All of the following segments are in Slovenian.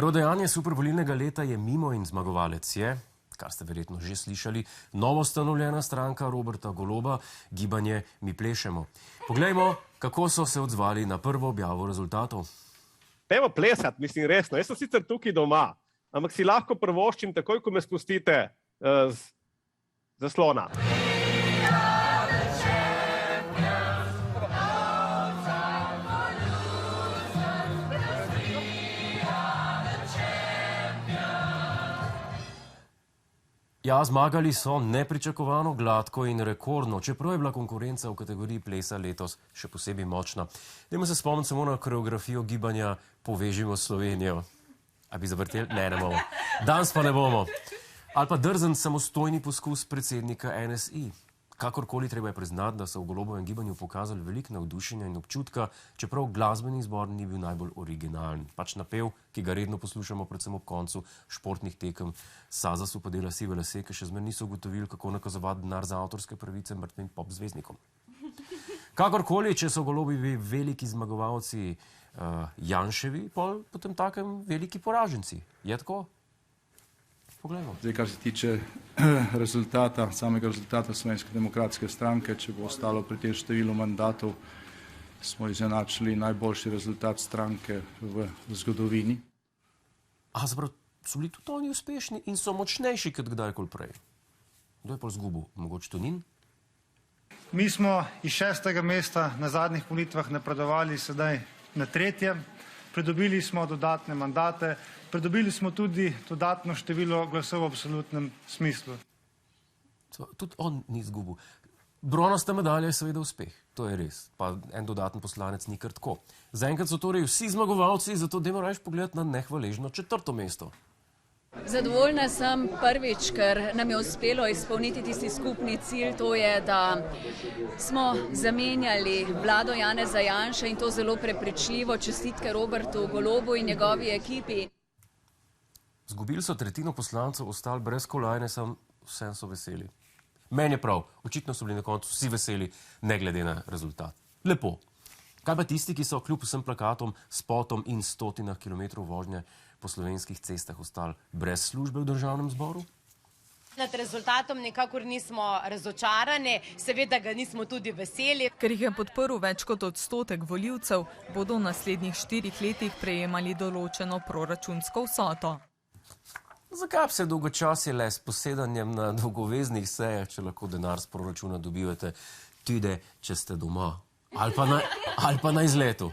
Prvo dejanje supervolilnega leta je mimo in zmagovalec je, kar ste verjetno že slišali, novostanovljena stranka Roberta Goloba, gibanje Mi plešemo. Poglejmo, kako so se odzvali na prvo objavo rezultatov. Pejmo plesati, mislim resno. Jaz sem sicer tukaj doma, ampak si lahko prvoščim takoj, ko me spustite z zaslona. Ja, zmagali so nepričakovano, gladko in rekordno, čeprav je bila konkurenca v kategoriji plesa letos še posebej močna. Dajmo se spomniti samo na koreografijo gibanja Povežimo Slovenijo. A bi zavrteli? Ne bomo. Danes pa ne bomo. Ali pa drzen samostojni poskus predsednika NSI. Kakorkoli treba je priznati, da so v Golobovem gibanju pokazali veliko navdušenja in občutka, čeprav glasbeni izbor ni bil najbolj originalen. Pač napev, ki ga redno poslušamo predvsem ob koncu športnih tekem, Sazasu pa dela sive lase, ki še zmer niso ugotovili, kako nakazovati denar za avtorske pravice mrtvim pop zvezdnikom. Kakorkoli, če so Golobovi veliki zmagovalci Janševi, potem takem veliki poraženci. Je tako? Poglejmo. Zdaj, kar se tiče samega rezultata Slovenske demokratske stranke, če bo ostalo pri tem številu mandatov, smo izenačili najboljši rezultat stranke v zgodovini. Zapravo, so bili tudi oni uspešni in so močnejši kot kdajkoli prej. Kdo je pa izgubil? Mogoče Tonin? Mi smo iz 6. mesta na zadnjih volitvah napredovali sedaj na 3. Pridobili smo dodatne mandate, pridobili smo tudi dodatno število glasov v absolutnem smislu. Tudi on ni izgubil. Bronasta medalja je seveda uspeh, to je res. Pa en dodaten poslanec ni kar tako. Zaenkrat so torej vsi zmagovalci, zato dajmo raje pogledati na nehvaležno 4. mesto. Zadovoljna sem prvič, ker nam je uspelo izpolniti tisti skupni cilj, to je, da smo zamenjali vlado Janeza Janše in to zelo prepričljivo. Čestitke Robertu Golobu in njegovi ekipi. Zgubili so tretjino poslancev, ostali brez kolajne, vsem so veseli. Meni je prav, očitno so bili na koncu vsi veseli, ne glede na rezultat. Lepo. Kaj pa tisti, ki so kljub vsem plakatom, spotom in stotinah kilometrov vožnje po slovenskih cestah ostali brez službe v državnem zboru? Nad rezultatom nikakor nismo razočarani, seveda ga nismo tudi veseli. Ker jih je podprl več kot odstotek volivcev, bodo v naslednjih 4 letih prejemali določeno proračunsko vsoto. Zakaj se dolgočasje le s posedanjem na dolgoveznih sejah, če lahko denar z proračuna dobivate tudi, če ste doma? Ali pa na izletu.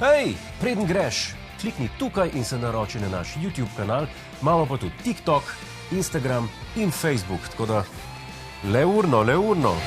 Hej, preden greš, klikni tukaj in se naroči na naš YouTube kanal, imamo pa tudi TikTok, Instagram in Facebook, tako da le urno.